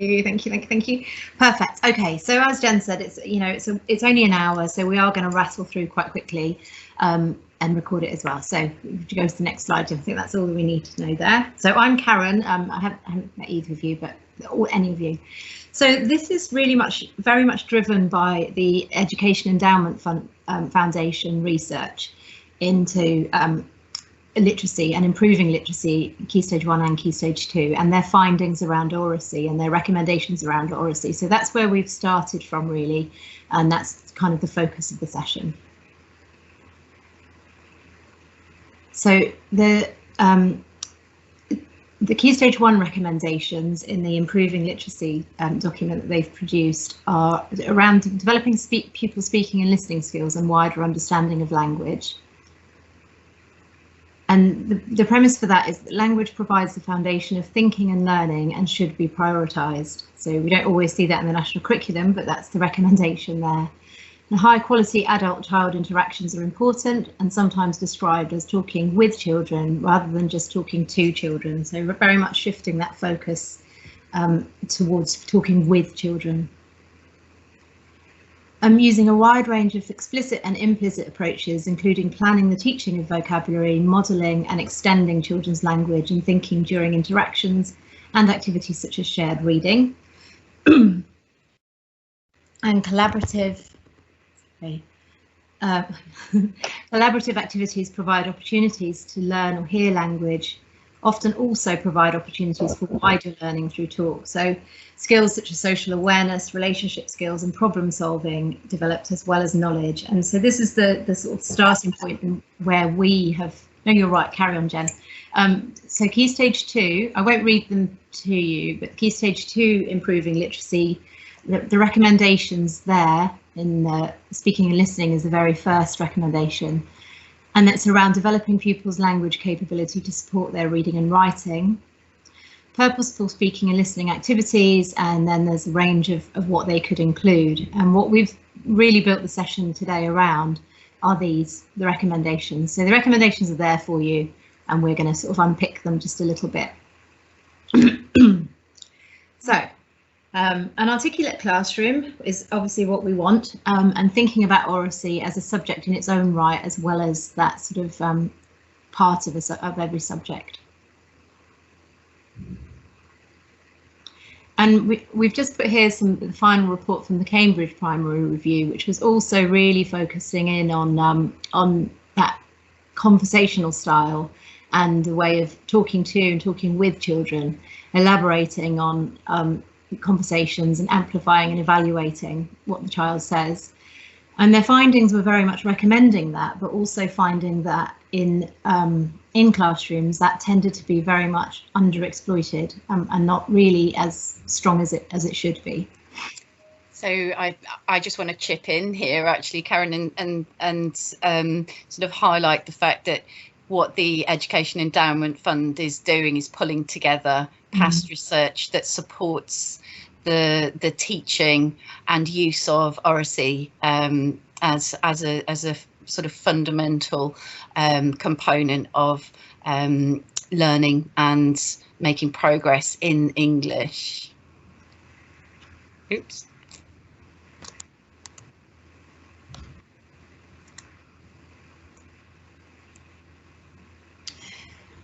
Thank you. Perfect. Okay, so as Jen said, it's only an hour, so we are going to rattle through quite quickly and record it as well. So if you go to the next slide, I think that's all we need to know there. So I'm Karen. I haven't met either of you, but or any of you. So this is really very much driven by the Education Endowment Foundation research into literacy and improving literacy, Key Stage 1 and Key Stage 2, and their findings around Oracy and their recommendations around Oracy. So that's where we've started from, really, and that's kind of the focus of the session. So the Key Stage 1 recommendations in the Improving Literacy document that they've produced are around developing pupil speaking and listening skills and wider understanding of language. And the premise for that is that language provides the foundation of thinking and learning and should be prioritised. So we don't always see that in the national curriculum, but that's the recommendation there. And high quality adult-child interactions are important and sometimes described as talking with children rather than just talking to children. So we're very much shifting that focus towards talking with children. Using a wide range of explicit and implicit approaches, including planning the teaching of vocabulary, modelling and extending children's language and thinking during interactions and activities such as shared reading. And collaborative activities provide opportunities to learn or hear language, often also provide opportunities for wider learning through talk. So skills such as social awareness, relationship skills and problem solving developed as well as knowledge. And so this is the sort of starting point where we have, no, you're right, carry on, Jen. So Key Stage 2, I won't read them to you, but Key Stage 2 Improving Literacy, the recommendations there in speaking and listening is the very first recommendation. And it's around developing pupils' language capability to support their reading and writing, purposeful speaking and listening activities, and then there's a range of what they could include. And what we've really built the session today around are the recommendations. So the recommendations are there for you, and we're going to sort of unpick them just a little bit. So an articulate classroom is obviously what we want, and thinking about Oracy as a subject in its own right, as well as that sort of part of every subject. And we've just put here the final report from the Cambridge Primary Review, which was also really focusing in on that conversational style and the way of talking to and talking with children, elaborating on conversations and amplifying and evaluating what the child says. And their findings were very much recommending that, but also finding that in classrooms that tended to be very much underexploited and not really as strong as it should be. So I just want to chip in here, actually, Karen, and sort of highlight the fact that what the Education Endowment Fund is doing is pulling together past research that supports the teaching and use of Oracy as a sort of fundamental component of learning and making progress in English. Oops.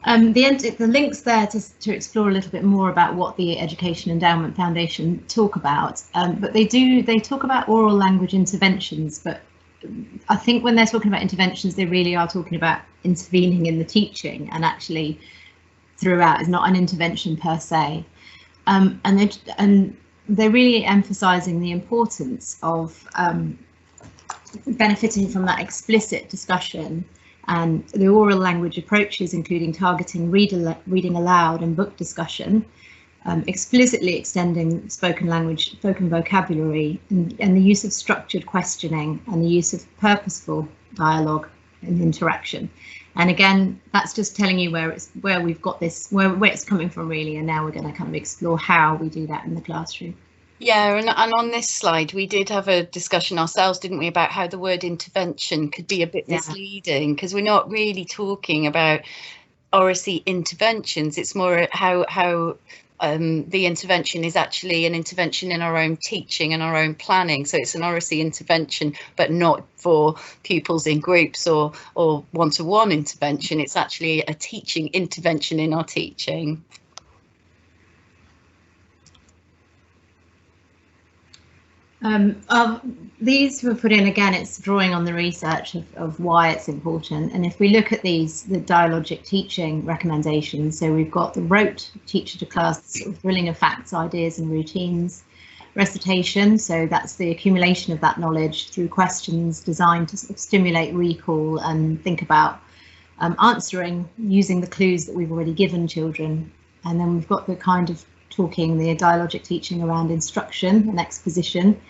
The links there to explore a little bit more about what the Education Endowment Foundation talk about, but they talk about oral language interventions, but I think when they're talking about interventions, they really are talking about intervening in the teaching, and actually throughout is not an intervention per se, and they're really emphasising the importance of benefiting from that explicit discussion and the oral language approaches, including targeting reading aloud and book discussion, explicitly extending spoken vocabulary, and the use of structured questioning and the use of purposeful dialogue and interaction. And again, that's just telling you where we've got this, where it's coming from really, and now we're going to kind of explore how we do that in the classroom. Yeah, and on this slide, we did have a discussion ourselves, didn't we, about how the word intervention could be a bit misleading, because we're not really talking about Oracy interventions. It's more how the intervention is actually an intervention in our own teaching and our own planning. So it's an Oracy intervention, but not for pupils in groups or one-to-one intervention. It's actually a teaching intervention in our teaching. These were put in, again, it's drawing on the research of why it's important. And if we look at these, the dialogic teaching recommendations, so we've got the rote teacher to class, sort of drilling of facts, ideas and routines, recitation, so that's the accumulation of that knowledge through questions designed to sort of stimulate recall and think about answering using the clues that we've already given children. And then we've got the kind of talking, the dialogic teaching around instruction and exposition,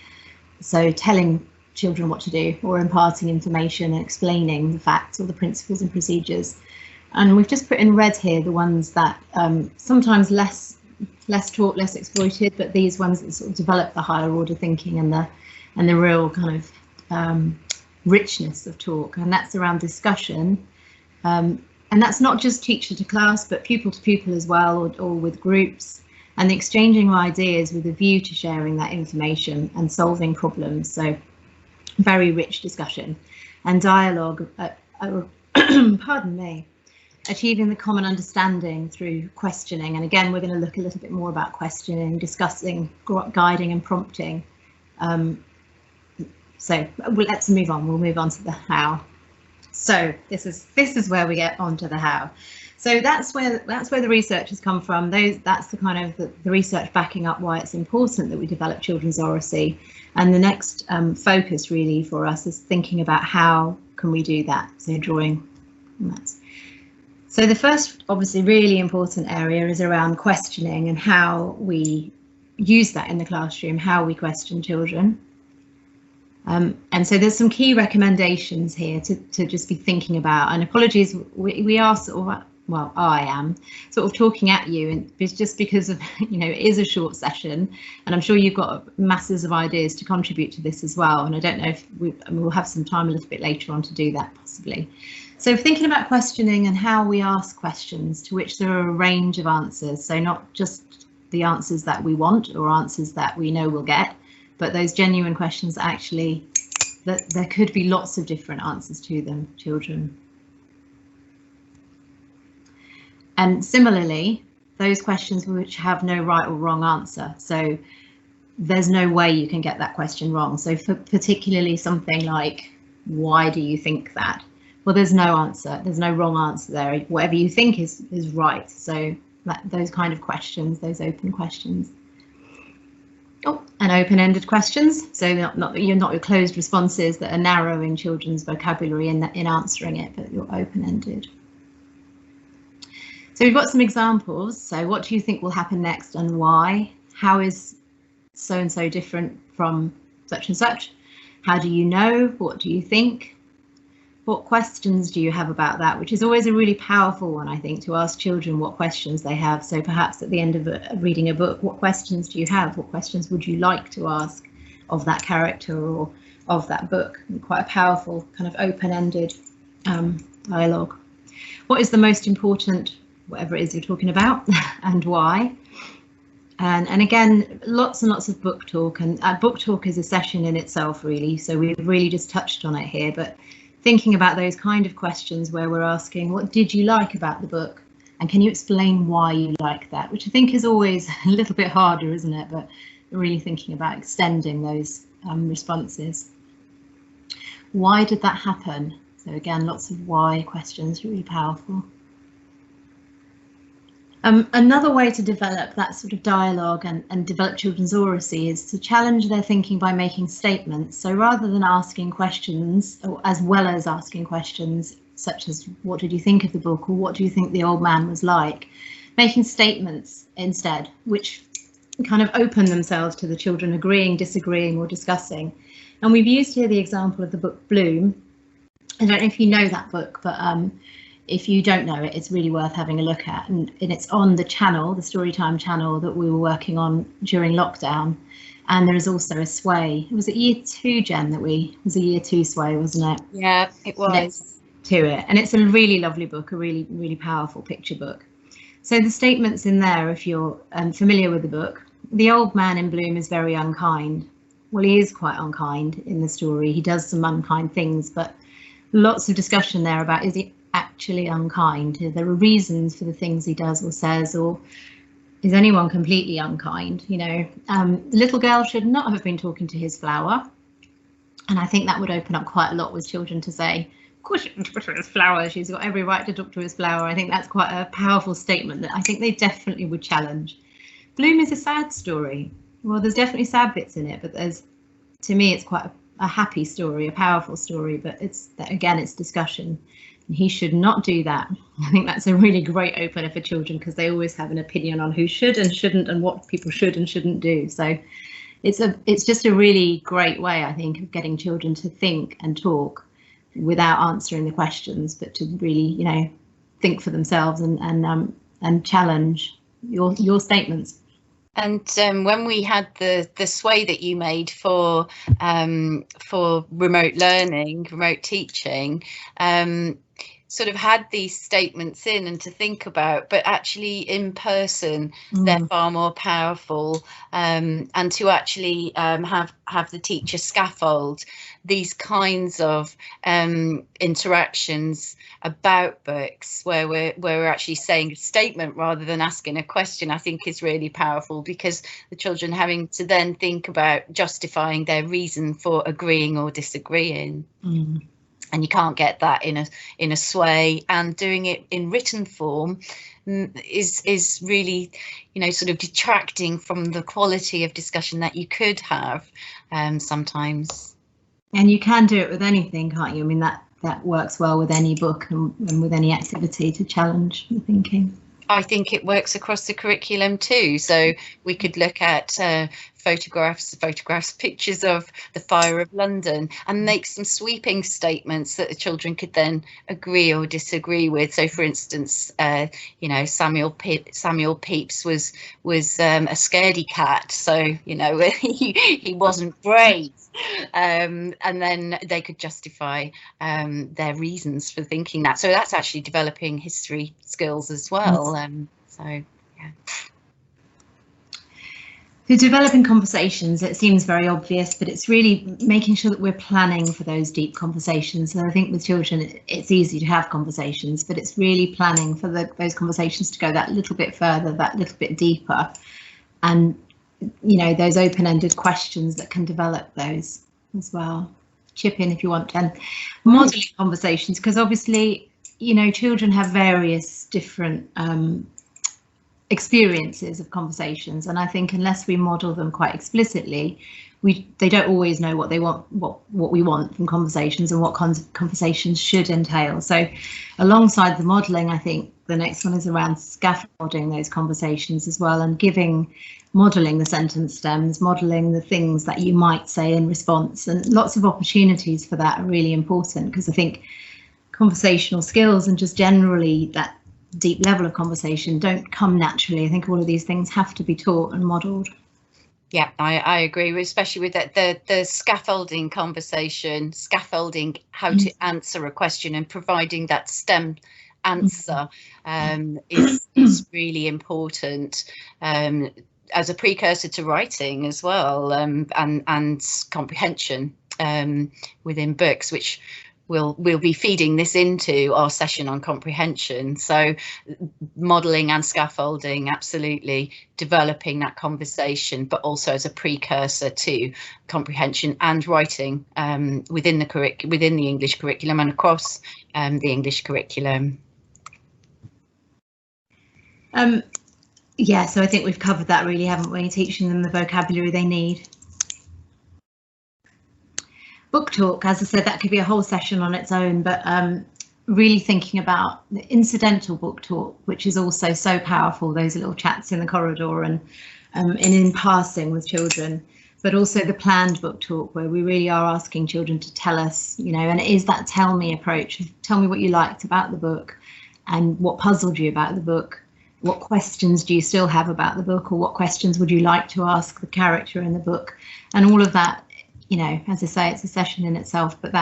so telling children what to do or imparting information and explaining the facts or the principles and procedures. And we've just put in red here the ones that sometimes less taught, less exploited, but these ones that sort of develop the higher order thinking and the real kind of richness of talk, and that's around discussion. And that's not just teacher to class, but pupil to pupil as well, or with groups, and the exchanging of ideas with a view to sharing that information and solving problems. So very rich discussion and dialogue, pardon me, achieving the common understanding through questioning. And again, we're going to look a little bit more about questioning, discussing, guiding and prompting. So let's move on. We'll move on to the how. So this is where we get onto the how. So that's where the research has come from. That's the kind of the research backing up why it's important that we develop children's oracy. And the next focus really for us is thinking about how can we do that. So drawing on that. So the first, obviously, really important area is around questioning and how we use that in the classroom, how we question children. And so there's some key recommendations here to just be thinking about. And apologies, we are sort of, well, I am sort of talking at you, and it's just because of, you know, it is a short session, and I'm sure you've got masses of ideas to contribute to this as well. And I don't know if we'll have some time a little bit later on to do that possibly. So thinking about questioning and how we ask questions to which there are a range of answers. So not just the answers that we want or answers that we know we'll get, but those genuine questions that actually, that there could be lots of different answers to them, children. And similarly, those questions which have no right or wrong answer. So there's no way you can get that question wrong. So for particularly something like, why do you think that? Well, there's no answer. There's no wrong answer there. Whatever you think is right. So those kind of questions, those open questions. Oh, and open-ended questions. So not your closed responses that are narrowing children's vocabulary in answering it, but you're open-ended. So we've got some examples. So what do you think will happen next and why? How is so-and-so different from such and such? How do you know? What do you think? What questions do you have about that? Which is always a really powerful one, I think, to ask children what questions they have. So perhaps at the end of reading a book, what questions do you have? What questions would you like to ask of that character or of that book? And quite a powerful kind of open-ended dialogue. What is the most important, whatever it is you're talking about, and why? And again, lots and lots of book talk, and book talk is a session in itself, really. So we've really just touched on it here, but thinking about those kind of questions where we're asking, what did you like about the book? And can you explain why you like that? Which I think is always a little bit harder, isn't it? But really thinking about extending those responses. Why did that happen? So again, lots of why questions, really powerful. Another way to develop that sort of dialogue and develop children's oracy is to challenge their thinking by making statements. So rather than asking questions, or as well as asking questions such as what did you think of the book, or what do you think the old man was like, making statements instead, which kind of open themselves to the children agreeing, disagreeing or discussing. And we've used here the example of the book Bloom. I don't know if you know that book, but if you don't know it, it's really worth having a look at, and it's on the channel, the Storytime channel that we were working on during lockdown. And there is also a sway. It was at year 2, Jen, it was a year 2 sway, wasn't it? Yeah, it was. Next to it, and it's a really lovely book, a really, really powerful picture book. So the statements in there, if you're familiar with the book, the old man in Bloom is very unkind. Well, he is quite unkind in the story. He does some unkind things, but lots of discussion there about, is he actually unkind? There are reasons for the things he does or says, or is anyone completely unkind? You know, the little girl should not have been talking to his flower. And I think that would open up quite a lot with children to say, of course she can talk to his flower. She's got every right to talk to his flower. I think that's quite a powerful statement that I think they definitely would challenge. Bloom is a sad story. Well, there's definitely sad bits in it, but to me, it's quite a happy story, a powerful story, but again, it's discussion. And he should not do that. I think that's a really great opener for children, because they always have an opinion on who should and shouldn't and what people should and shouldn't do. So it's just a really great way, I think, of getting children to think and talk without answering the questions, but to really, you know, think for themselves and challenge your statements. And when we had the sway that you made for remote learning, remote teaching, sort of had these statements in and to think about, but actually in person they're far more powerful, and to actually have the teacher scaffold these kinds of interactions about books where we're actually saying a statement rather than asking a question, I think is really powerful, because the children having to then think about justifying their reason for agreeing or disagreeing. And you can't get that in a sway, and doing it in written form is really, you know, sort of detracting from the quality of discussion that you could have sometimes. And you can do it with anything, can't you? I mean, that works well with any book and with any activity to challenge the thinking. I think it works across the curriculum too. So we could look at photographs, pictures of the fire of London, and make some sweeping statements that the children could then agree or disagree with. So, for instance, you know, Samuel Pepys was a scaredy cat. So, you know, he wasn't brave. And then they could justify their reasons for thinking that. So that's actually developing history skills as well. So, yeah. So developing conversations, it seems very obvious, but it's really making sure that we're planning for those deep conversations. So I think with children, it's easy to have conversations, but it's really planning for those conversations to go that little bit further, that little bit deeper. And you know, those open-ended questions that can develop those as well. Chip in if you want, Jen. Modelling conversations, because obviously, you know, children have various different experiences of conversations, and I think unless we model them quite explicitly, they don't always know what they want, what we want from conversations and what kinds of conversations should entail. So alongside the modelling, I think the next one is around scaffolding those conversations as well, and modelling the sentence stems, modelling the things that you might say in response, and lots of opportunities for that are really important, because I think conversational skills and just generally that deep level of conversation don't come naturally. I think all of these things have to be taught and modelled. Yeah, I agree, especially with that the scaffolding conversation, scaffolding how to answer a question and providing that STEM answer is really important as a precursor to writing as well, and comprehension within books, which we'll be feeding this into our session on comprehension. So modelling and scaffolding, absolutely, developing that conversation, but also as a precursor to comprehension and writing within the English curriculum and across the English curriculum. Yeah, so I think we've covered that really, haven't we? Teaching them the vocabulary they need. Book talk, as I said, that could be a whole session on its own, but really thinking about the incidental book talk, which is also so powerful, those little chats in the corridor and in passing with children, but also the planned book talk, where we really are asking children to tell us, you know, and it is that tell me approach. Tell me what you liked about the book and what puzzled you about the book. What questions do you still have about the book, or what questions would you like to ask the character in the book? And all of that, you know, as I say, it's a session in itself, but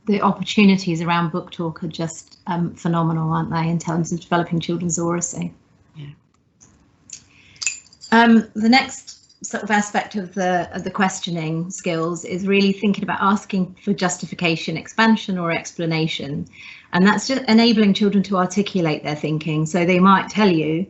the opportunities around book talk are just phenomenal, aren't they, in terms of developing children's oracy? Yeah. The next sort of aspect of the questioning skills is really thinking about asking for justification, expansion, or explanation, and that's just enabling children to articulate their thinking. So they might tell you,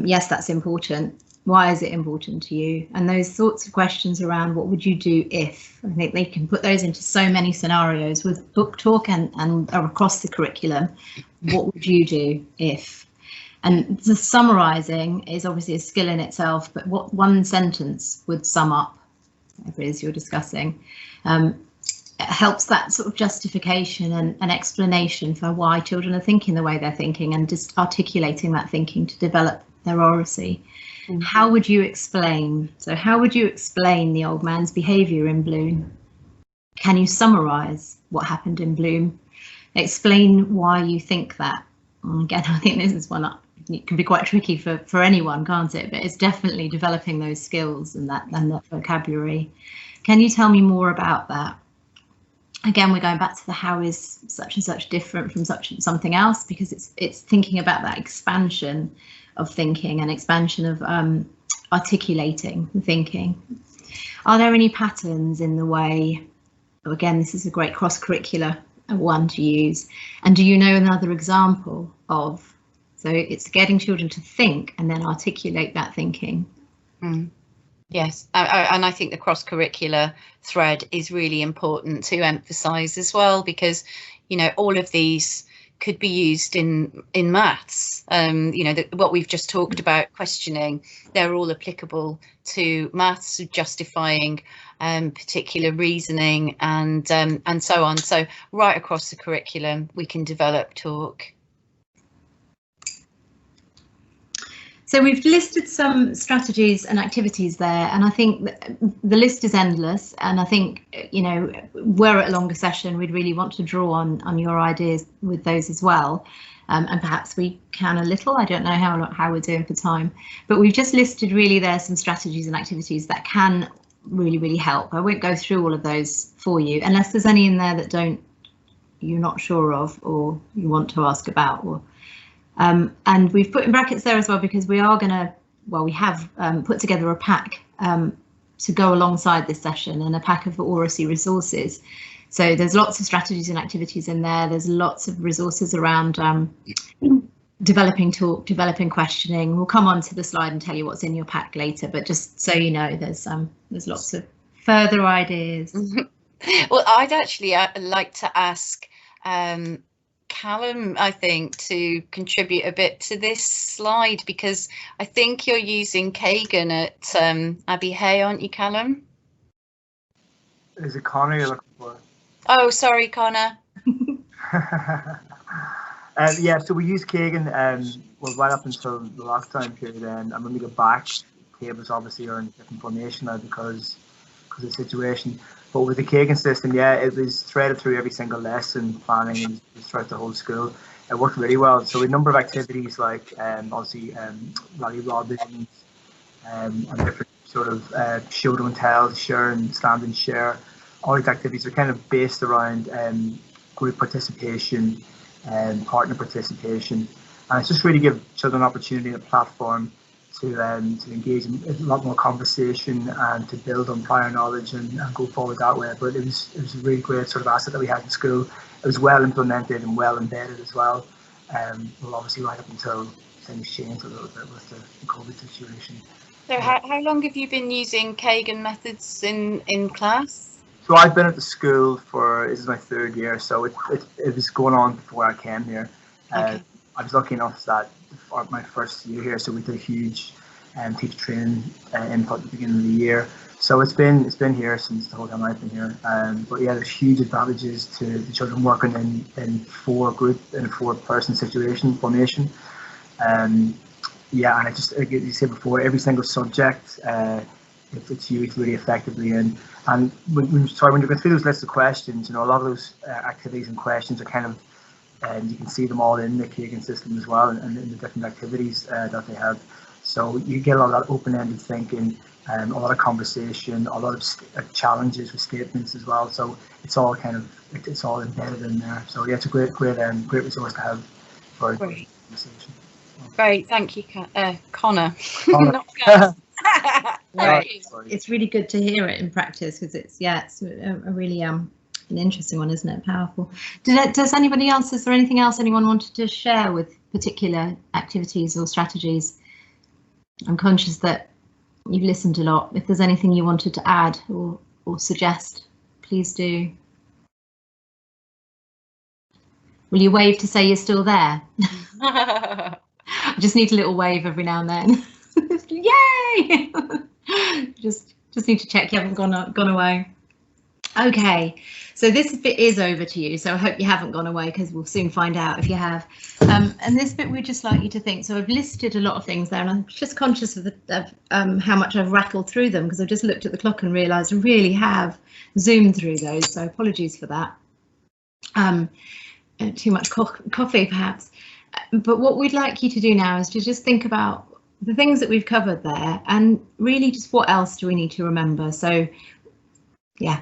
yes, that's important. Why is it important to you? And those sorts of questions around what would you do if? I think they can put those into so many scenarios with book talk and across the curriculum. What would you do if? And the summarising is obviously a skill in itself, but what one sentence would sum up whatever it is you're discussing. It helps that sort of justification and explanation for why children are thinking the way they're thinking, and just articulating that thinking to develop their oracy. Mm-hmm. How would you explain? So how would you explain the old man's behaviour in Bloom? Can you summarise what happened in Bloom? Explain why you think that. And again, I think this is one that it can be quite tricky for anyone, can't it? But it's definitely developing those skills and that vocabulary. Can you tell me more about that? Again, we're going back to the how is such and such different from something else, because it's thinking about that expansion of thinking and expansion of articulating the thinking. Are there any patterns in the way? Again, this is a great cross-curricular one to use. And do you know another example of? So it's getting children to think and then articulate that thinking. Mm. Yes, and I think the cross-curricular thread is really important to emphasise as well, because, you know, all of these could be used in maths. You know, what we've just talked about, questioning, they're all applicable to maths, justifying particular reasoning and so on. So right across the curriculum, we can develop talk. So we've listed some strategies and activities there, and I think the list is endless. And I think, you know, we're at a longer session, we'd really want to draw on your ideas with those as well. And perhaps we can a little. I don't know how we're doing for time, but we've just listed really there some strategies and activities that can really help. I won't go through all of those for you, unless there's any in there that you're not sure of or you want to ask about. Or and we've put in brackets there as well, because we are going to, well, we have put together a pack to go alongside this session, and a pack of Oracy resources. So there's lots of strategies and activities in there. There's lots of resources around developing talk, developing questioning. We'll come on to the slide and tell you what's in your pack later, but just so you know, there's lots of further ideas. Well, I'd actually like to ask Callum, I think, to contribute a bit to this slide, because I think you're using Kagan at Abbey Hay, aren't you, Callum? Is it Connor you're looking for? Oh, sorry, Connor. Yeah, so we use Kagan well, right up until the lockdown period, and when we got back, tables obviously are in different formation now because of the situation. But with the Kagan system, yeah, it was threaded through every single lesson, planning and throughout the whole school. It worked really well. So a number of activities like obviously rally robins and different sort of show don't tell, share and stand and share. All these activities are kind of based around group participation and partner participation, and it's just really give children an opportunity, a platform to engage in a lot more conversation and to build on prior knowledge and go forward that way. But it was a really great sort of asset that we had in school. It was well implemented and well embedded as well. Well, obviously right up until things changed a little bit with the COVID situation. So how long have you been using Kagan methods in class? So I've been at the school this is my third year, so it was going on before I came here. Okay. I was lucky enough that my first year here, so we did a huge teacher training input at the beginning of the year. So it's been here since the whole time I've been here. But yeah, there's huge advantages to the children working in a 4-person situation formation. Yeah, and like you said before, every single subject it's used really effectively in. And when you're going through those lists of questions, you know, a lot of those activities and questions are kind of, you can see them all in the Kagan system as well, and in the different activities that they have. So you get a lot of that open-ended thinking, a lot of conversation, a lot of challenges with statements as well. So it's all embedded in there. So yeah, it's a great resource to have for conversation. Great, thank you, Connor. Connor. It's really good to hear it in practice, because it's a really an interesting one, isn't it? Powerful. Does anybody else, is there anything else anyone wanted to share with particular activities or strategies? I'm conscious that you've listened a lot. If there's anything you wanted to add or suggest, please do. Will you wave to say you're still there? I just need a little wave every now and then. Yay! just need to check you haven't gone away. Okay, so this bit is over to you, so I hope you haven't gone away, because we'll soon find out if you have. And this bit we'd just like you to think. So I've listed a lot of things there, and I'm just conscious of how much I've rattled through them, because I just looked at the clock and realised I really have zoomed through those, so apologies for that. Too much coffee perhaps. But what we'd like you to do now is to just think about the things that we've covered there, and really just what else do we need to remember. So yeah,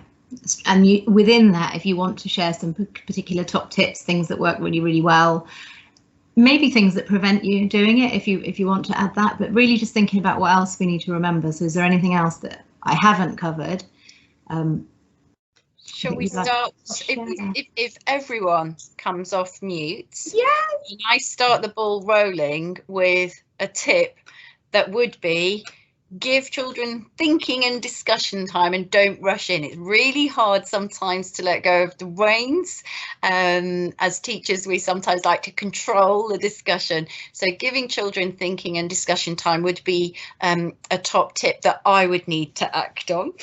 and within that, if you want to share some particular top tips, things that work really, really well, maybe things that prevent you doing it, if you want to add that, but really just thinking about what else we need to remember. So is there anything else that I haven't covered? Shall we start? If everyone comes off mute, and I start the ball rolling with a tip that would be: give children thinking and discussion time, and don't rush in. It's really hard sometimes to let go of the reins. As teachers, we sometimes like to control the discussion. So giving children thinking and discussion time would be a top tip that I would need to act on.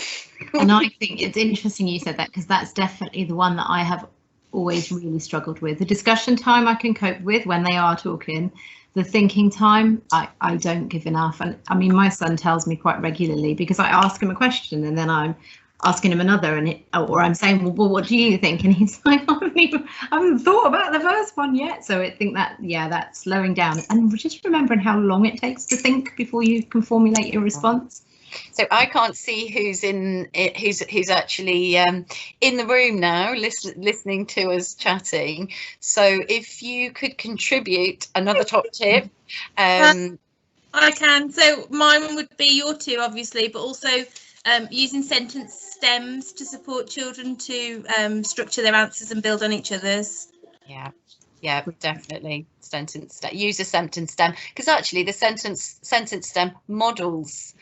And I think it's interesting you said that, because that's definitely the one that I have always really struggled with. The discussion time I can cope with when they are talking. The thinking time, I don't give enough. And I mean, my son tells me quite regularly, because I ask him a question and then I'm asking him another, or I'm saying, well, what do you think? And he's like, I haven't thought about the first one yet. So I think that, that's slowing down, and just remembering how long it takes to think before you can formulate your response. So I can't see who's actually in the room now, listening to us chatting. So if you could contribute another top tip. I can. So mine would be your two, obviously, but also using sentence stems to support children to structure their answers and build on each other's. Yeah, definitely. Use a sentence stem, because actually the sentence stem models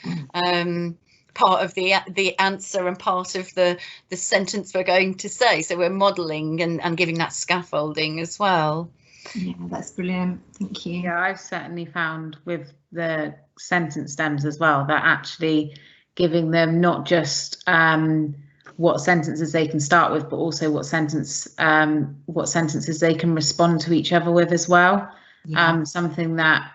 part of the answer and part of the sentence we're going to say. So we're modelling and giving that scaffolding as well. Yeah, that's brilliant. Thank you. Yeah, I've certainly found with the sentence stems as well that actually giving them not just what sentences they can start with, but also what sentences they can respond to each other with as well. Yeah. Something that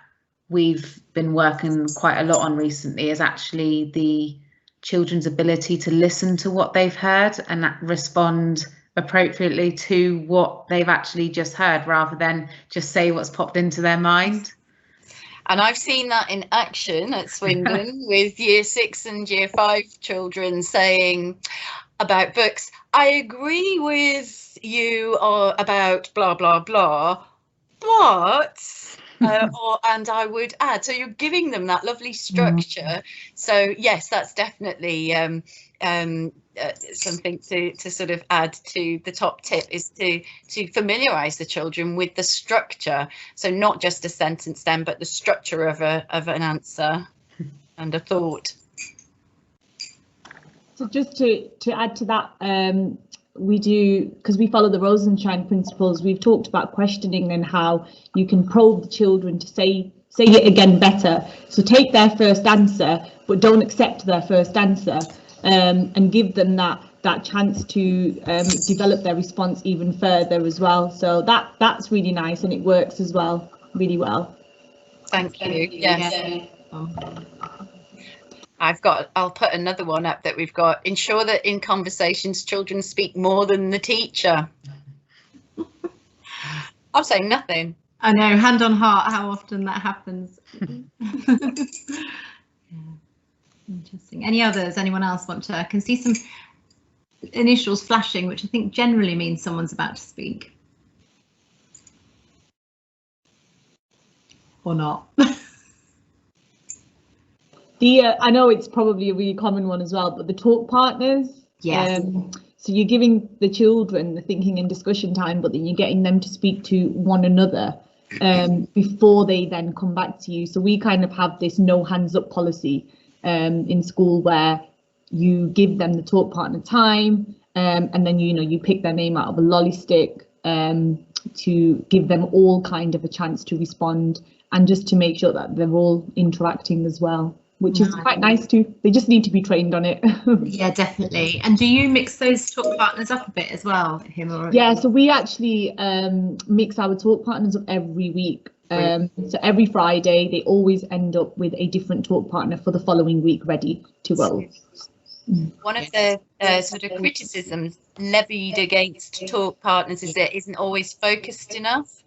we've been working quite a lot on recently is actually the children's ability to listen to what they've heard and respond appropriately to what they've actually just heard, rather than just say what's popped into their mind. And I've seen that in action at Swindon with Year 6 and Year 5 children saying about books, I agree with you about blah, blah, blah, but, and I would add. So you're giving them that lovely structure. So yes, that's definitely something to sort of add to the top tip, is to familiarise the children with the structure. So not just a sentence stem, but the structure of an answer and a thought. So just to add to that, we do, because we follow the Rosenshine principles, we've talked about questioning and how you can probe the children to say it again better. So take their first answer, but don't accept their first answer, and give them that chance to develop their response even further as well. So that's really nice, and it works as well, really well. Thank you. Yes. I'll put another one up that we've got. Ensure that in conversations, children speak more than the teacher. I'm saying nothing. I know, hand on heart, how often that happens. Interesting. Any others? Anyone else want to? I can see some initials flashing, which I think generally means someone's about to speak. or not? I know it's probably a really common one as well, but the talk partners. Yes. So you're giving the children the thinking and discussion time, but then you're getting them to speak to one another before they then come back to you. So we kind of have this no hands up policy in school, where you give them the talk partner time, and then you pick their name out of a lolly stick to give them all kind of a chance to respond, and just to make sure that they're all interacting as well, which is quite nice too. They just need to be trained on it. Yeah, definitely. And do you mix those talk partners up a bit as well, him or? Yeah, so we actually mix our talk partners up every week. So every Friday, they always end up with a different talk partner for the following week ready to roll. One of the sort of criticisms levied against talk partners is that it isn't always focused enough.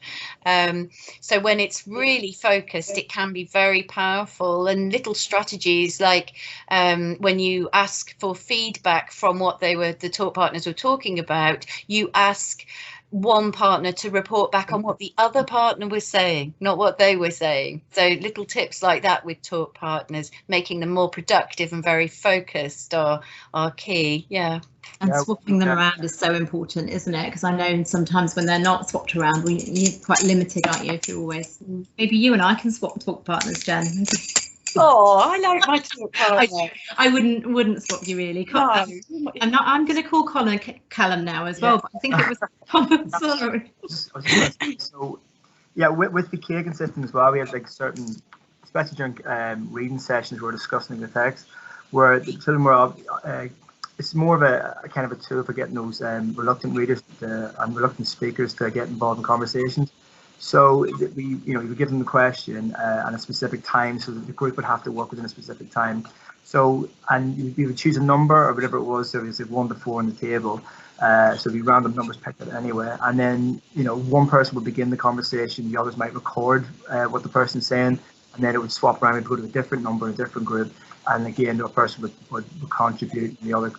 So when it's really focused, it can be very powerful, and little strategies like when you ask for feedback from what the talk partners were talking about, you ask one partner to report back on what the other partner was saying, not what they were saying. So little tips like that with talk partners, making them more productive and very focused are key. Yeah. And swapping them around is so important, isn't it? Because I know sometimes when they're not swapped around, you're quite limited, aren't you? If you're always, maybe you and I can swap talk partners, Jen. Oh, I like my talk partner. I wouldn't swap you really. No. I'm going to call Colin Callum now as well, but I think it was Colin. Sorry. So yeah, with the Kagan system as well, we have like certain, especially during reading sessions, we're discussing the text, where the children were it's more of a kind of a tool for getting those reluctant readers and reluctant speakers to get involved in conversations. So we would give them the question and a specific time, so that the group would have to work within a specific time. So, and we would choose a number or whatever it was. So we said 1 to 4 on the table. So we random numbers picked out anyway. And then, one person would begin the conversation. The others might record what the person's saying, and then it would swap around and go to a different number, a different group. And again, the person would contribute, and the other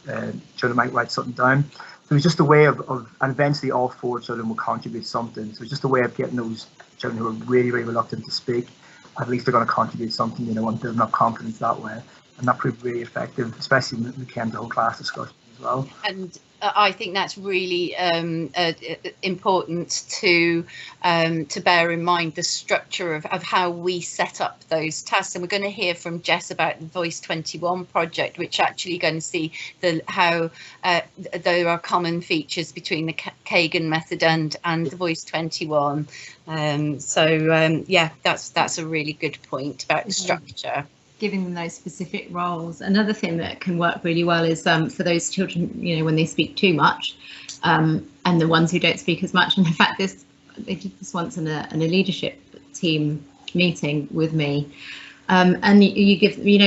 children might write something down. So it's just a way of and eventually all 4 children will contribute something. So it's just a way of getting those children who are really, really reluctant to speak, at least they're going to contribute something, and building up confidence that way. And that proved really effective, especially when it came to whole class discussion as well. And I think that's really important to bear in mind, the structure of how we set up those tasks. And we're going to hear from Jess about the Voice 21 project, which actually going to see how there are common features between the Kagan method and the Voice 21. Yeah, that's a really good point about the structure. Giving them those specific roles. Another thing that can work really well is for those children, when they speak too much, and the ones who don't speak as much. And in fact, they did this once in a leadership team meeting with me, and you give you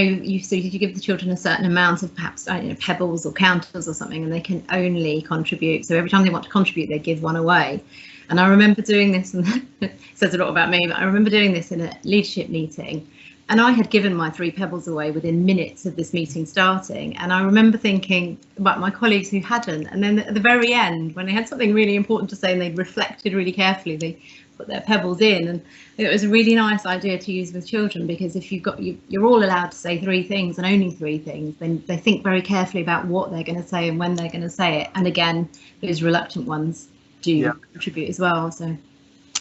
give the children a certain amount of perhaps pebbles or counters or something, and they can only contribute. So every time they want to contribute, they give one away. And I remember doing this, and it says a lot about me, but I remember doing this in a leadership meeting. And I had given my 3 pebbles away within minutes of this meeting starting. And I remember thinking about my colleagues who hadn't. And then at the very end, when they had something really important to say and they'd reflected really carefully, they put their pebbles in. And it was a really nice idea to use with children, because if you're all allowed to say 3 things and only 3 things, then they think very carefully about what they're going to say and when they're going to say it. And again, those reluctant ones do contribute as well. So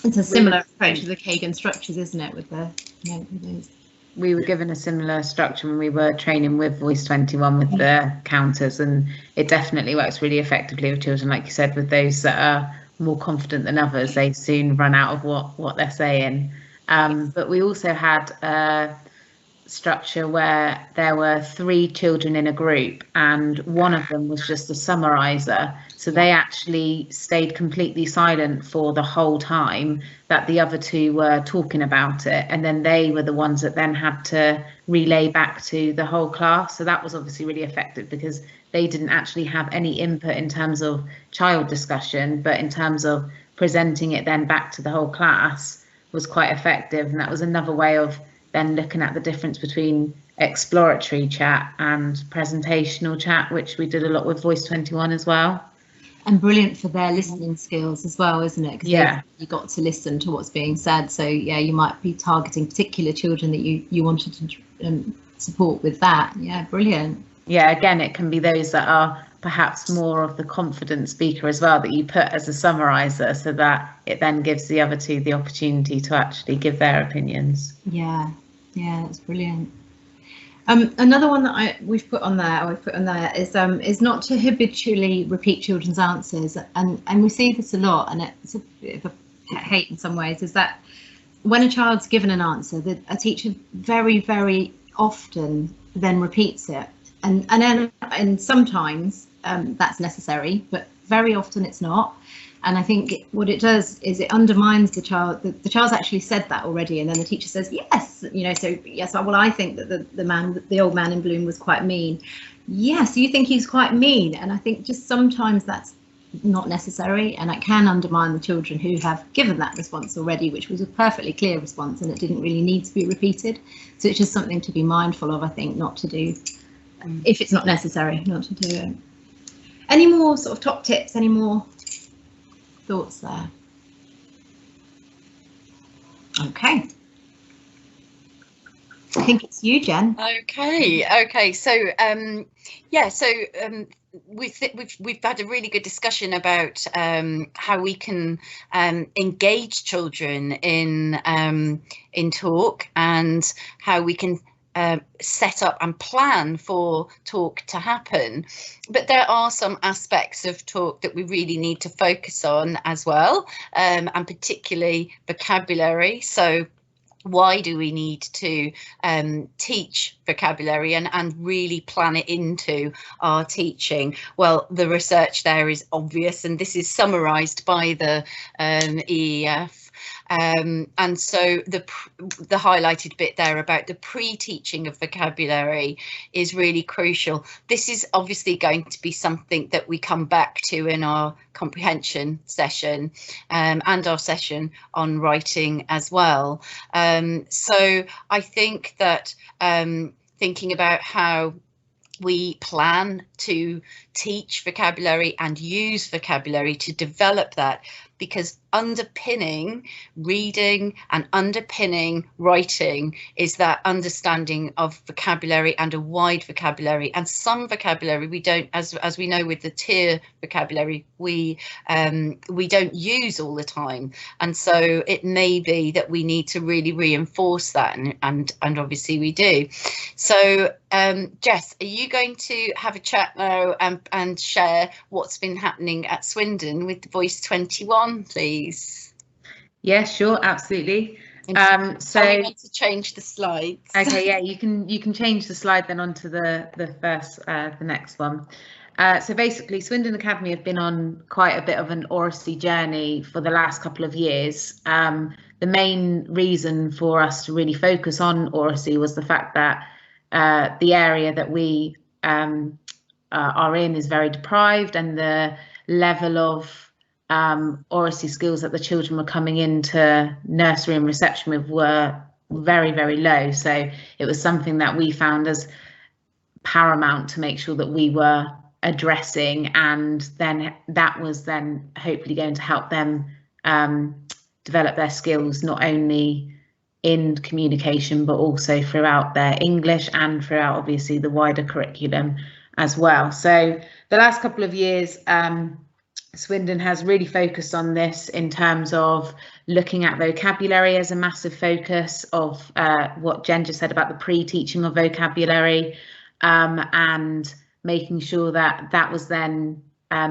it's a similar approach to the Kagan structures, isn't it, with those. We were given a similar structure when we were training with Voice 21 with the counters, and it definitely works really effectively with children. Like you said, with those that are more confident than others, they soon run out of what they're saying. But we also had a structure where there were 3 children in a group, and one of them was just a summariser. So they actually stayed completely silent for the whole time that the other 2 were talking about it, and then they were the ones that then had to relay back to the whole class. So that was obviously really effective, because they didn't actually have any input in terms of child discussion, but in terms of presenting it then back to the whole class was quite effective. And that was another way of then looking at the difference between exploratory chat and presentational chat, which we did a lot with Voice 21 as well. And brilliant for their listening skills as well, isn't it? Because Yeah. you got to listen to what's being said. So yeah, you might be targeting particular children that you wanted to support with that. Yeah, brilliant. Yeah, again, it can be those that are perhaps more of the confident speaker as well, that you put as a summariser, so that it then gives the other two the opportunity to actually give their opinions. Yeah, that's brilliant. Another one that we've put on there is not to habitually repeat children's answers, and we see this a lot, and it's a bit of a hate in some ways, is that when a child's given an answer, that a teacher very often then repeats it, and sometimes that's necessary, but very often it's not. And I think what it does is it undermines the child. The child's actually said that already, and then the teacher says, yes, so yes, well, I think that the old man in Bloom was quite mean. Yes, you think he's quite mean. And I think just sometimes that's not necessary, and it can undermine the children who have given that response already, which was a perfectly clear response, and it didn't really need to be repeated. So it's just something to be mindful of, I think, not to do, if it's not necessary, not to do it. Any more sort of top tips, any more thoughts there? Okay, I think it's you, Jen. Okay, so yeah, so we've had a really good discussion about how we can engage children in talk, and how we can set up and plan for talk to happen. But there are some aspects of talk that we really need to focus on as well, and particularly vocabulary. So why do we need to teach vocabulary and really plan it into our teaching? Well, the research there is obvious, and this is summarised by the EEF. And so the highlighted bit there about the pre-teaching of vocabulary is really crucial. This is obviously going to be something that we come back to in our comprehension session, and our session on writing as well. So I think that thinking about how we plan to teach vocabulary and use vocabulary to develop that, because underpinning reading and underpinning writing is that understanding of vocabulary, and a wide vocabulary. And some vocabulary we don't, as we know with the tier vocabulary, we don't use all the time, and so it may be that we need to really reinforce that, and obviously we do. So Jess, are you going to have a chat now and share what's been happening at Swindon with Voice 21, please? Yeah, sure, absolutely. So we want to change the slides. Okay, yeah, you can change the slide then onto the next one. So basically, Swindon Academy have been on quite a bit of an Oracy journey for the last couple of years. The main reason for us to really focus on Oracy was the fact that the area that we are in is very deprived, and the level of Oracy skills that the children were coming into nursery and reception with were very low. So it was something that we found as paramount to make sure that we were addressing, and then that was then hopefully going to help them develop their skills, not only in communication but also throughout their English and throughout obviously the wider curriculum as well. So the last couple of years Swindon has really focused on this in terms of looking at vocabulary as a massive focus of what Jen just said about the pre-teaching of vocabulary, and making sure that that was then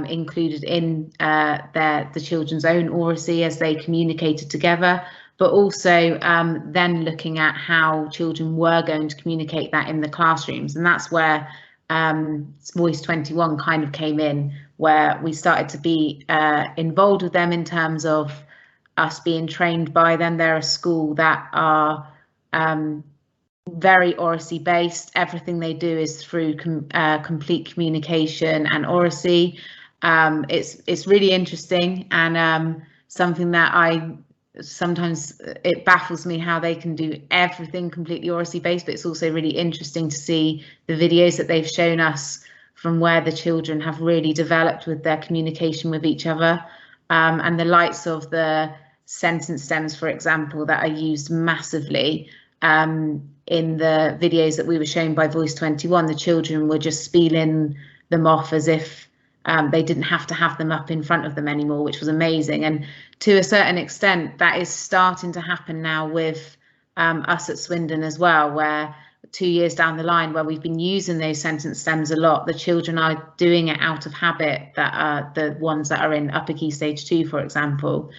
included in the children's own Oracy as they communicated together, but also then looking at how children were going to communicate that in the classrooms. And that's where Voice 21 kind of came in, where we started to be involved with them in terms of us being trained by them. They're a school that are very Oracy based. Everything they do is through complete communication and Oracy. It's really interesting, and something that sometimes it baffles me how they can do everything completely Oracy based, but it's also really interesting to see the videos that they've shown us from where the children have really developed with their communication with each other, and the likes of the sentence stems, for example, that are used massively in the videos that we were shown by Voice 21. The children were just spieling them off as if they didn't have to have them up in front of them anymore, which was amazing. And to a certain extent, that is starting to happen now with us at Swindon as well, where 2 years down the line, where we've been using those sentence stems a lot, the children are doing it out of habit, that are the ones that are in upper key stage 2, for example.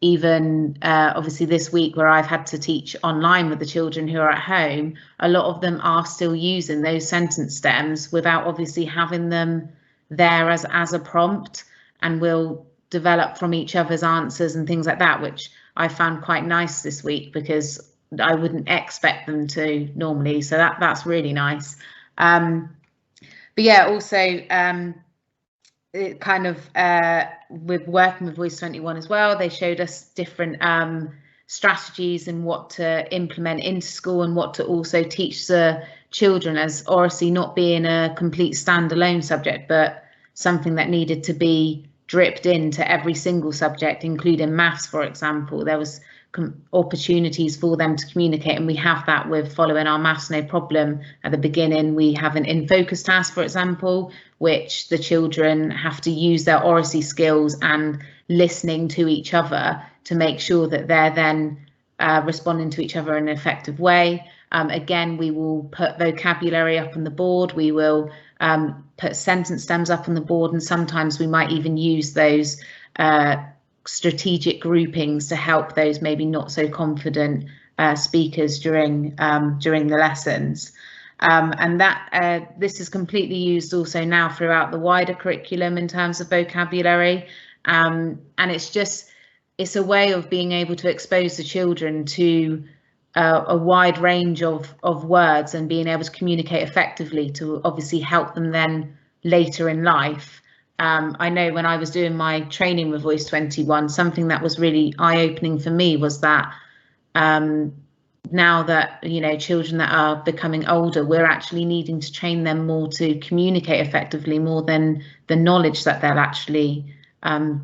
Even obviously this week, where I've had to teach online with the children who are at home, a lot of them are still using those sentence stems without obviously having them there as a prompt, and will develop from each other's answers and things like that, which I found quite nice this week, because I wouldn't expect them to normally. So that's really nice. But yeah, also it kind of with working with Voice 21 as well, they showed us different strategies and what to implement into school and what to also teach the children, as Oracy not being a complete standalone subject, but something that needed to be dripped into every single subject, including maths, for example. There was opportunities for them to communicate, and we have that with following our Maths No Problem. At the beginning, we have an in focus task, for example, which the children have to use their Oracy skills and listening to each other to make sure that they're then responding to each other in an effective way. Again, we will put vocabulary up on the board, we will put sentence stems up on the board, and sometimes we might even use those strategic groupings to help those maybe not so confident speakers during the lessons. And that this is completely used also now throughout the wider curriculum in terms of vocabulary, and it's a way of being able to expose the children to a wide range of words and being able to communicate effectively to obviously help them then later in life. I know when I was doing my training with Voice 21, something that was really eye-opening for me was that now that, you know, children that are becoming older, we're actually needing to train them more to communicate effectively, more than the knowledge that they'll actually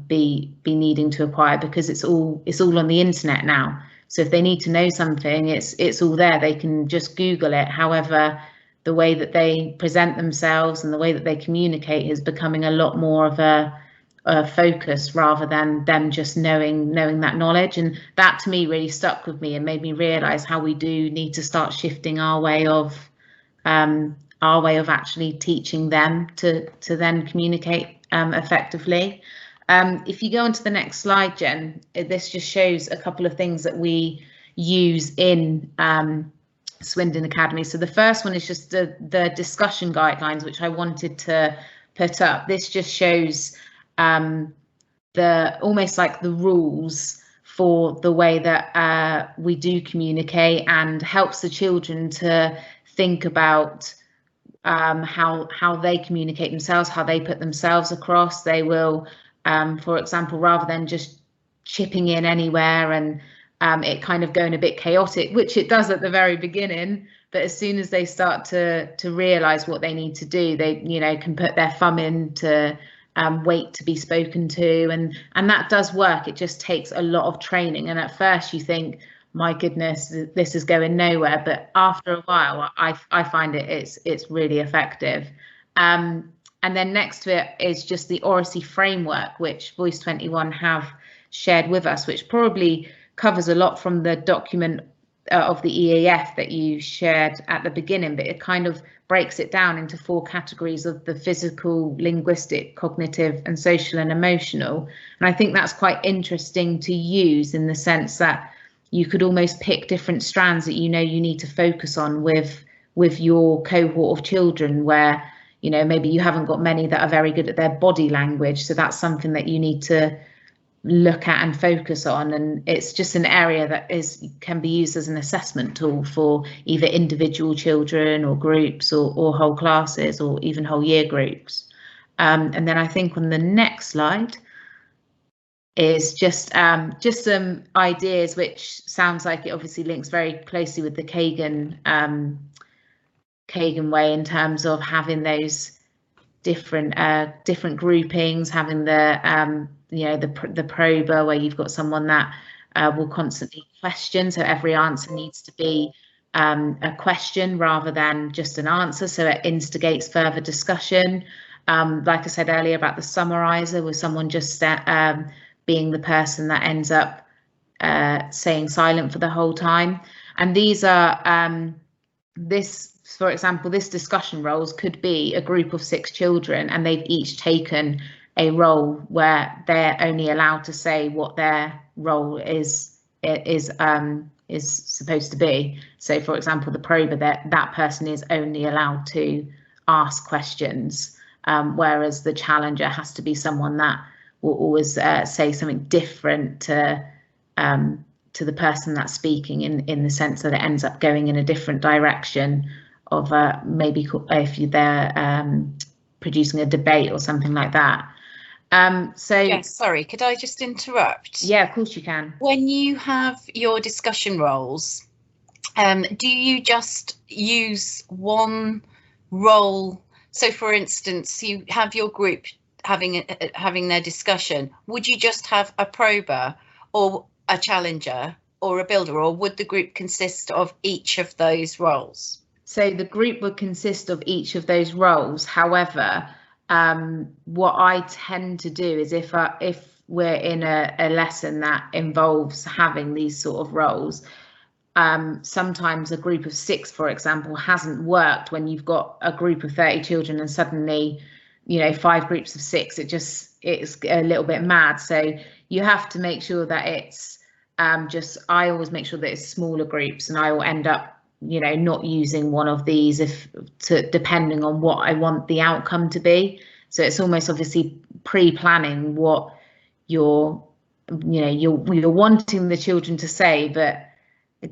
be needing to acquire, because it's all on the internet now. So if they need to know something, it's all there. They can just Google it. However, the way that they present themselves and the way that they communicate is becoming a lot more of a focus, rather than them just knowing that knowledge. And that to me really stuck with me and made me realise how we do need to start shifting our way of actually teaching them to then communicate effectively. If you go on to the next slide, Jen, this just shows a couple of things that we use in Swindon Academy. So the first one is just the discussion guidelines, which I wanted to put up. This just shows the almost like the rules for the way that we do communicate, and helps the children to think about how they communicate themselves, how they put themselves across. They will, for example, rather than just chipping in anywhere and it kind of going a bit chaotic, which it does at the very beginning, but as soon as they start to realise what they need to do, they, you know, can put their thumb in to wait to be spoken to, and that does work. It just takes a lot of training, and at first you think, my goodness, this is going nowhere, but after a while I find it's really effective. And then next to it is just the Oracy framework, which Voice 21 have shared with us, which probably covers a lot from the document of the EAF that you shared at the beginning, but it kind of breaks it down into 4 categories of the physical, linguistic, cognitive, and social and emotional. And I think that's quite interesting to use, in the sense that you could almost pick different strands that you know you need to focus on with your cohort of children, where, you know, maybe you haven't got many that are very good at their body language, so that's something that you need to look at and focus on. And it's just an area that can be used as an assessment tool for either individual children or groups or whole classes or even whole year groups. And then I think on the next slide is just some ideas, which sounds like it obviously links very closely with the Kagan way, in terms of having those different groupings, having the the prober, where you've got someone that will constantly question, so every answer needs to be a question rather than just an answer, so it instigates further discussion. Like I said earlier about the summariser, with someone just being the person that ends up staying silent for the whole time. And these are for example, this discussion roles could be a group of 6 children, and they've each taken a role where they're only allowed to say what their role is supposed to be. So, for example, the prober, that person is only allowed to ask questions, whereas the challenger has to be someone that will always say something different to the person that's speaking, in the sense that it ends up going in a different direction of maybe if they're producing a debate or something like that. So yes, sorry, could I just interrupt? Yeah, of course you can. When you have your discussion roles, do you just use one role? So, for instance, you have your group having their discussion. Would you just have a prober or a challenger or a builder, or would the group consist of each of those roles? So the group would consist of each of those roles. However, what I tend to do is if we're in a lesson that involves having these sort of roles, sometimes a group of 6, for example, hasn't worked when you've got a group of 30 children and suddenly, 5 groups of 6, it's a little bit mad. So you have to make sure that it's I always make sure that it's smaller groups, and I will end up not using one of these depending on what I want the outcome to be. So it's almost obviously pre-planning what you're wanting the children to say, but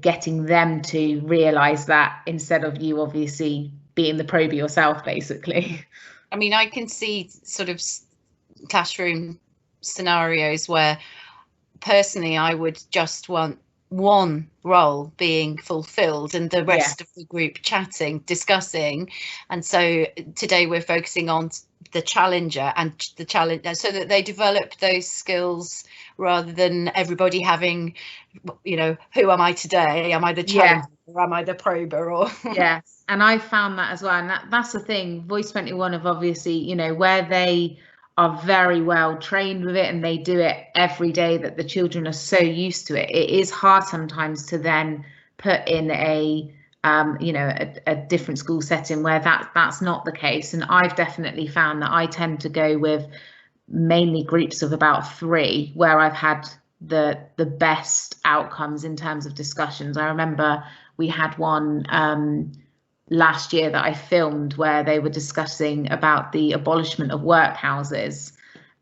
getting them to realise that, instead of you obviously being the prober yourself, basically. I mean, I can see sort of classroom scenarios where personally I would just want one role being fulfilled and the rest of the group chatting, discussing. And so today we're focusing on the challenger and the challenge, so that they develop those skills rather than everybody having, who am I today? Am I the challenger or am I the prober? Or yes, and I found that as well. And that's the thing, Voice 21 have obviously, where they are very well trained with it and they do it every day, that the children are so used to it. It is hard sometimes to then put in a different school setting where that's not the case. And I've definitely found that I tend to go with mainly groups of about 3, where I've had the best outcomes in terms of discussions. I remember we had one last year that I filmed where they were discussing about the abolishment of workhouses,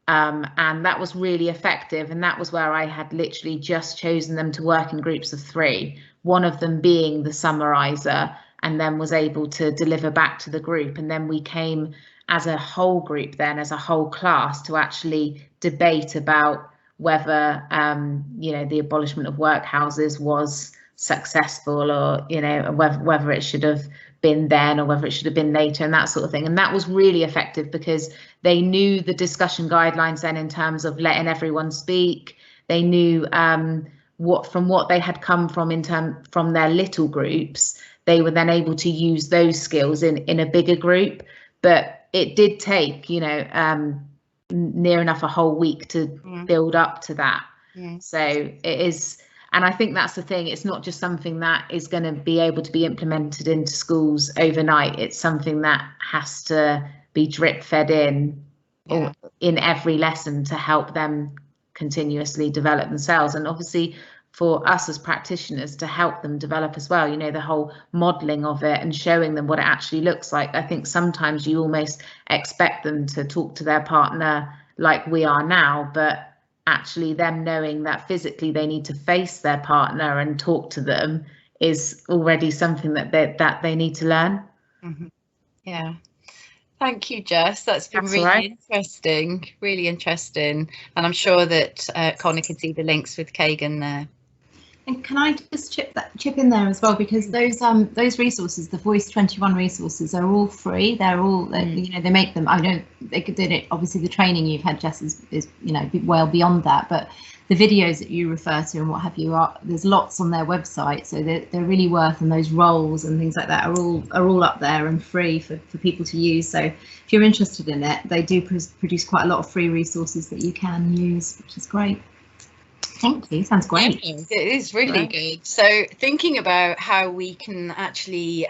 and that was really effective. And that was where I had literally just chosen them to work in groups of 3, one of them being the summariser, and then was able to deliver back to the group. And then we came as a whole group, then as a whole class, to actually debate about whether the abolishment of workhouses was successful, or whether it should have been then or whether it should have been later, and that sort of thing. And that was really effective because they knew the discussion guidelines then in terms of letting everyone speak. They knew what they had come from their little groups. They were then able to use those skills in a bigger group. But it did take near enough a whole week to build up to that. So it is. And I think that's the thing, it's not just something that is going to be able to be implemented into schools overnight. It's something that has to be drip fed in every lesson to help them continuously develop themselves. And obviously for us as practitioners to help them develop as well, the whole modelling of it and showing them what it actually looks like. I think sometimes you almost expect them to talk to their partner like we are now, but actually them knowing that physically they need to face their partner and talk to them is already something that they need to learn. Yeah, thank you, Jess. That's been really interesting, and I'm sure that Connor can see the links with Kagan there. And can I just chip in there as well, because those resources, the Voice 21 resources, are all free. They're all you know, they make them. I know they did it. Obviously, the training you've had, Jess, is you know, well beyond that. But the videos that you refer to and what have you are, there's lots on their website, so they're really worth. And those roles and things like that are all up there and free for people to use. So if you're interested in it, they do produce quite a lot of free resources that you can use, which is great. Thank you. Sounds great. Yeah, it is really good. So thinking about how we can actually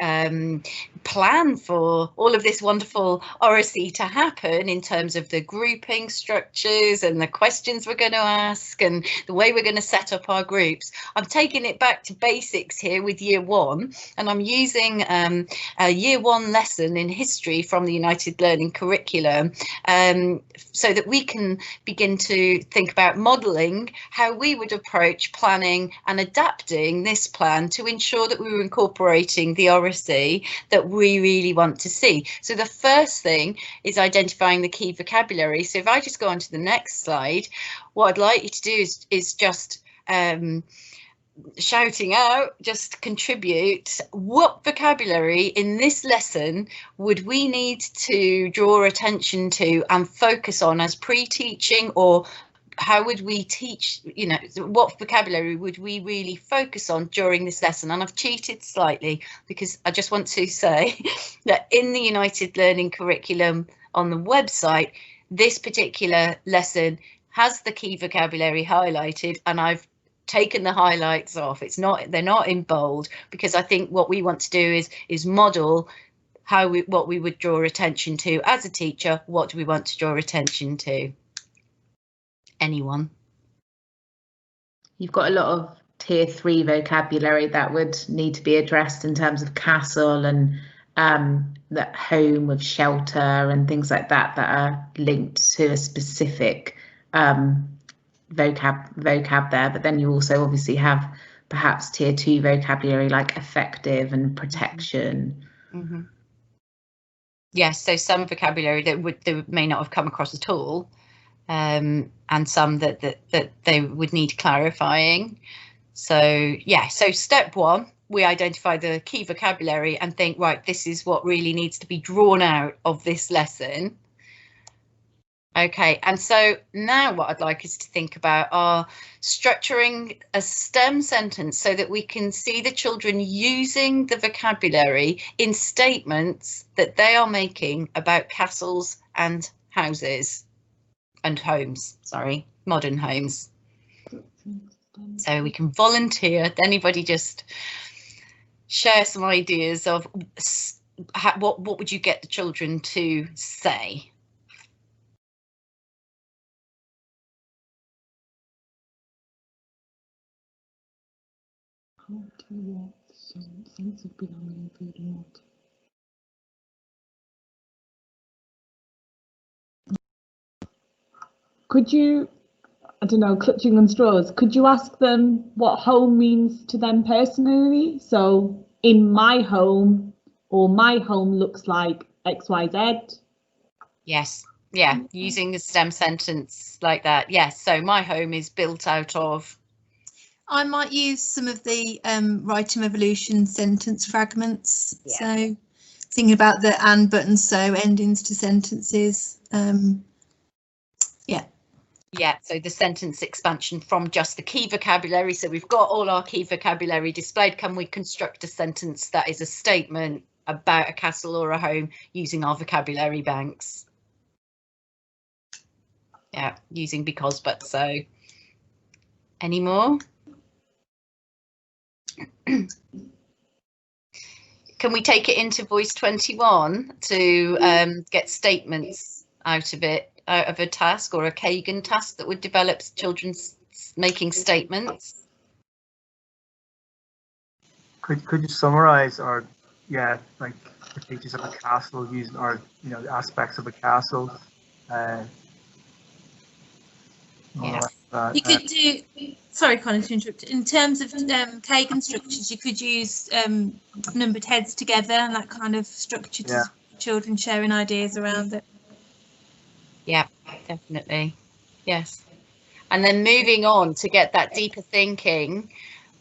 plan for all of this wonderful Oracy to happen in terms of the grouping structures and the questions we're going to ask and the way we're going to set up our groups. I'm taking it back to basics here with Year 1, and I'm using a Year 1 lesson in history from the United Learning Curriculum so that we can begin to think about modelling how we would approach planning and adapting this plan to ensure that we were incorporating the Oracy that we really want to see. So the first thing is identifying the key vocabulary. So if I just go on to the next slide, what I'd like you to do is just shouting out, just contribute what vocabulary in this lesson would we need to draw attention to and focus on as pre-teaching, or how would we teach, you know, what vocabulary would we really focus on during this lesson? And I've cheated slightly because I just want to say that in the United Learning Curriculum on the website, this particular lesson has the key vocabulary highlighted, and I've taken the highlights off. They're not in bold, because I think what we want to do is model what we would draw attention to as a teacher. What do we want to draw attention to? Anyone? You've got a lot of tier 3 vocabulary that would need to be addressed in terms of castle and that home with shelter and things like that are linked to a specific vocab there. But then you also obviously have perhaps tier 2 vocabulary like effective and protection. Mm-hmm. Yes, so some vocabulary that may not have come across at all. And some that they would need clarifying. So yeah, so step 1, we identify the key vocabulary and think, right, this is what really needs to be drawn out of this lesson. Okay, and so now what I'd like us to think about are structuring a STEM sentence so that we can see the children using the vocabulary in statements that they are making about castles and houses. And homes, sorry, modern homes. So we can volunteer. Anybody just share some ideas of what would you get the children to say? Could you, I don't know, clutching on straws, could you ask them what home means to them personally? So in my home, or my home looks like XYZ. Yes. Yeah, using a STEM sentence like that. Yes, so my home is built out of. I might use some of the writing revolution sentence fragments. Yeah. So thinking about the and, but, and so endings to sentences. Yeah, so the sentence expansion from just the key vocabulary. So we've got all our key vocabulary displayed. Can we construct a sentence that is a statement about a castle or a home using our vocabulary banks? Yeah, using because, but, so. Any more? Can we take it into Voice 21 to get statements out of it? Out of a task or a Kagan task that would develop children making statements? Could you summarize, or like the features of a castle using, or the aspects of a castle? Yeah. You could do. Sorry, Colin, to interrupt. In terms of Kagan structures, you could use numbered heads together and that kind of structure to children sharing ideas around it. Yeah, definitely. Yes. And then moving on to get that deeper thinking,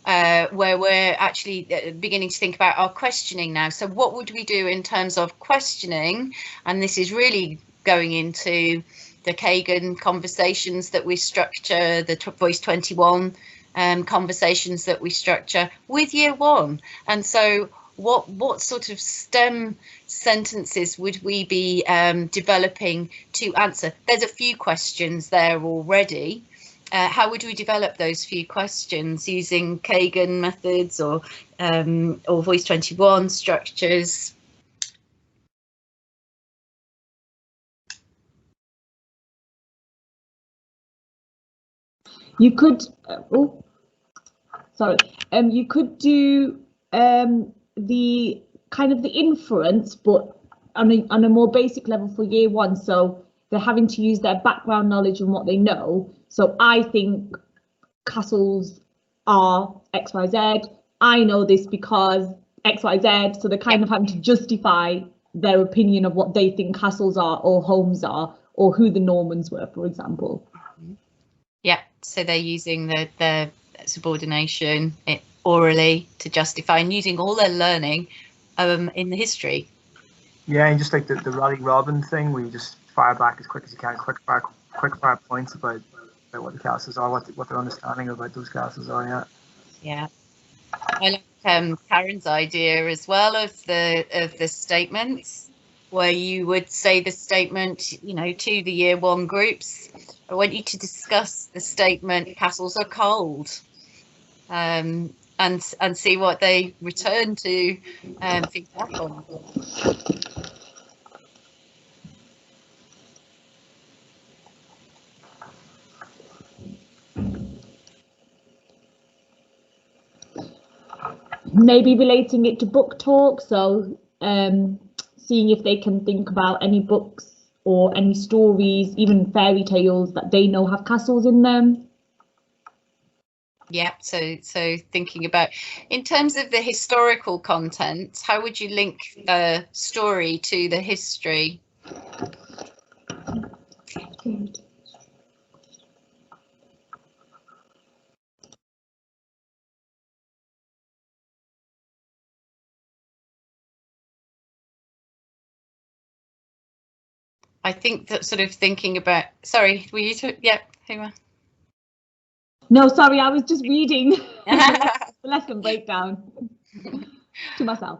where we're actually beginning to think about our questioning now. So what would we do in terms of questioning? And this is really going into the Kagan conversations that we structure, the Voice 21 conversations that we structure with Year 1. And so what sort of STEM sentences would we be developing to answer? There's a few questions there already. How would we develop those few questions using Kagan methods or Voice 21 structures? You could, you could do the kind of the inference, but on a more basic level for Year 1. So they're having to use their background knowledge and what they know. So I think castles are X, Y, Z. I know this because X, Y, Z. So they're kind of having to justify their opinion of what they think castles are or homes are or who the Normans were, for example. Yeah, so they're using the subordination orally to justify and using all their learning in the history. Yeah, and just like the Roddy Robin thing, where you just fire back as quick as you can, quick fire points about what the castles are, what their understanding about those castles are. Yeah. I like Karen's idea as well of the statements, where you would say the statement, you know, to the Year 1 groups. I want you to discuss the statement, castles are cold, and see what they return to feedback on. Maybe relating it to book talk, so seeing if they can think about any books or any stories, even fairy tales that they know have castles in them. Yeah, so thinking about, in terms of the historical content, how would you link the story to the history? I think that sort of thinking about, sorry, were you, yeah, Huma? No, sorry, I was just reading the lesson breakdown to myself.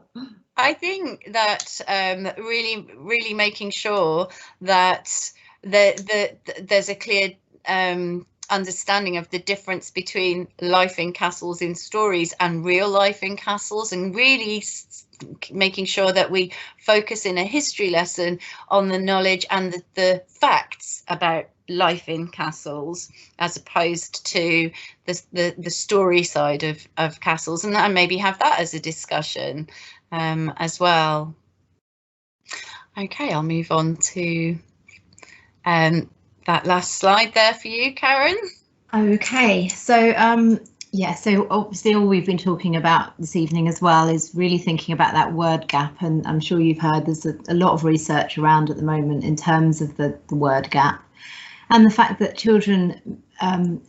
I think that really making sure that there's a clear understanding of the difference between life in castles in stories and real life in castles, and really making sure that we focus in a history lesson on the knowledge and the facts about life in castles, as opposed to the story side of castles, and maybe have that as a discussion as well. Okay, I'll move on to that last slide there for you, Karen. Okay, so yeah, so obviously all we've been talking about this evening as well is really thinking about that word gap, and I'm sure you've heard there's a lot of research around at the moment in terms of the word gap, and the fact that children,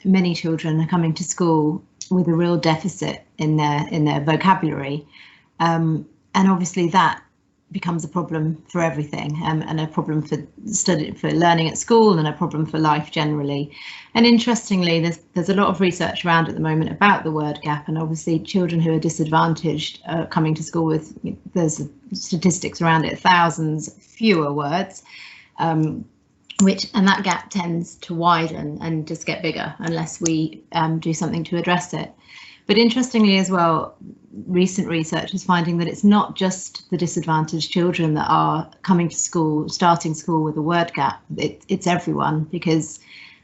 many children, are coming to school with a real deficit in their vocabulary, and obviously that becomes a problem for everything, and a problem for learning at school, and a problem for life generally. And interestingly, there's a lot of research around at the moment about the word gap, and obviously children who are disadvantaged are coming to school with, there's statistics around it, thousands fewer words, and that gap tends to widen and just get bigger unless we do something to address it. But interestingly as well, recent research is finding that it's not just the disadvantaged children that are coming to school, starting school with a word gap. It's everyone, because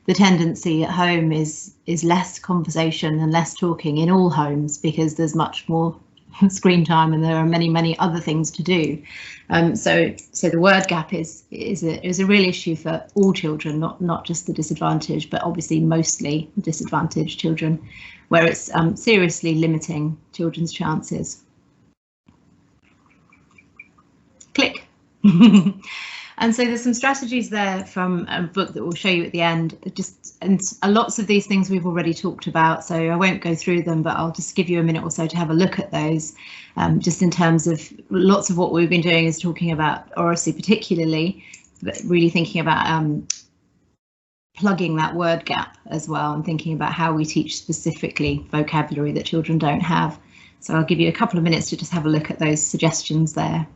the tendency at home is less conversation and less talking in all homes, because there's much more screen time and there are many other things to do. So the word gap is a real issue for all children, not just the disadvantaged, but obviously mostly disadvantaged children, where it's seriously limiting children's chances. Click. And so there's some strategies there from a book that we'll show you at the end. And lots of these things we've already talked about, so I won't go through them, but I'll just give you a minute or so to have a look at those. Just in terms of lots of what we've been doing is talking about Oracy particularly, but really thinking about plugging that word gap as well, and thinking about how we teach specifically vocabulary that children don't have. So I'll give you a couple of minutes to just have a look at those suggestions there.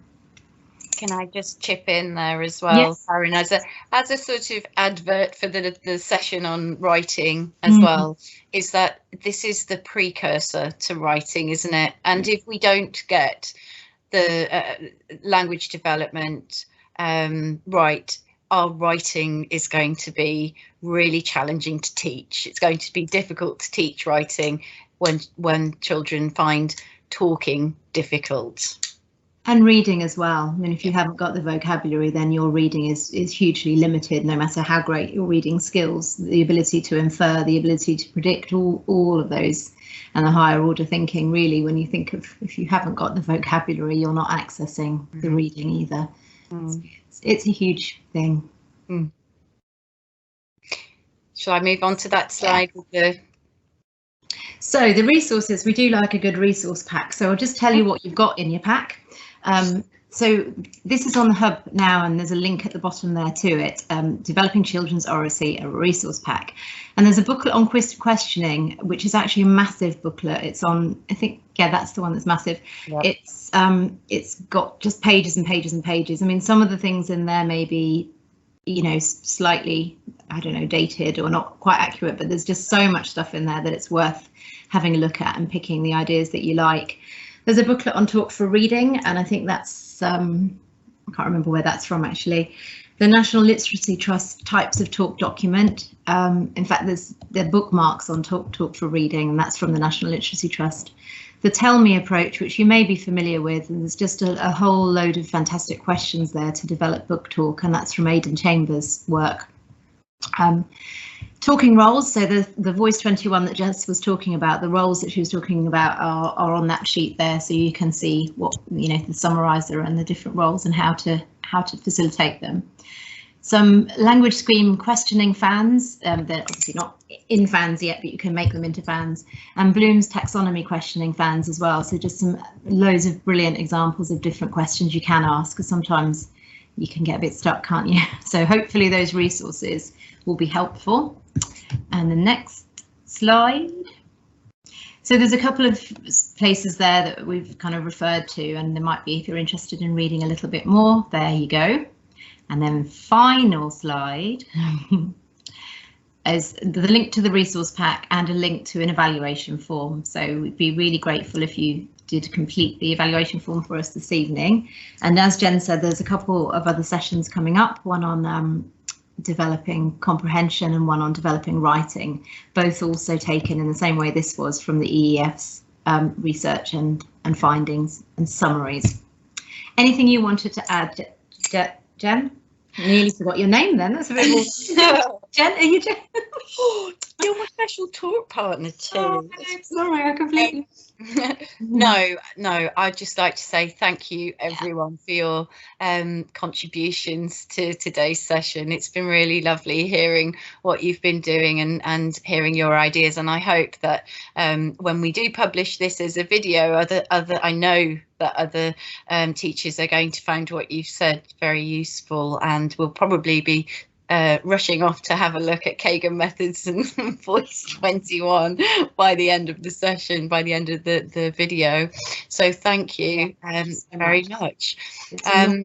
Can I just chip in there as well, yes. Karen, as a sort of advert for the session on writing as well, is that this is the precursor to writing, isn't it? And if we don't get the language development right, our writing is going to be really challenging to teach. It's going to be difficult to teach writing when children find talking difficult. And reading as well. I mean, if you haven't got the vocabulary, then your reading is hugely limited, no matter how great your reading skills. The ability to infer, the ability to predict, all of those, and the higher order thinking, really, when you think of, if you haven't got the vocabulary, you're not accessing the reading either. It's a huge thing. Shall I move on to that slide? Yeah. So the resources, we do like a good resource pack. So I'll just tell you what you've got in your pack. So this is on the hub now, and there's a link at the bottom there to it. Developing Children's Oracy, a resource pack. And there's a booklet on questioning, which is actually a massive booklet. It's on, I think, yeah, that's the one that's massive. Yep. It's got just pages and pages and pages. I mean, some of the things in there may be, you know, slightly, I don't know, dated or not quite accurate, but there's just so much stuff in there that it's worth having a look at and picking the ideas that you like. There's a booklet on talk for reading, and I think that's, I can't remember where that's from actually. The National Literacy Trust types of talk document. In fact, there are bookmarks on talk for reading, and that's from the National Literacy Trust. The Tell Me approach, which you may be familiar with, and there's just a whole load of fantastic questions there to develop book talk, and that's from Aidan Chambers' work. Talking roles, so the Voice 21 that Jess was talking about, the roles that she was talking about are on that sheet there, so you can see what, you know, the summariser and the different roles and how to facilitate them. Some language scheme questioning fans, they're obviously not in fans yet, but you can make them into fans, and Bloom's taxonomy questioning fans as well. So just some loads of brilliant examples of different questions you can ask, because sometimes you can get a bit stuck, can't you? So hopefully those resources will be helpful. And the next slide. So there's a couple of places there that we've kind of referred to, and there might be, if you're interested in reading a little bit more, there you go. And then final slide is the link to the resource pack and a link to an evaluation form. So we'd be really grateful if you did complete the evaluation form for us this evening. And as Jen said, there's a couple of other sessions coming up, one on developing comprehension and one on developing writing, both also taken in the same way this was from the EEF's research and findings and summaries. Anything you wanted to add, Jen? Nearly forgot your name then. That's a bit more. Jen, are you Jen? You're my special talk partner too. Oh, sorry, I completely. No, I'd just like to say thank you everyone for your contributions to today's session. It's been really lovely hearing what you've been doing and hearing your ideas, and I hope that when we do publish this as a video, I know that other teachers are going to find what you've said very useful, and will probably be rushing off to have a look at Kagan methods and Voice 21 by the end of the session, by the end of the video. So thank you very much.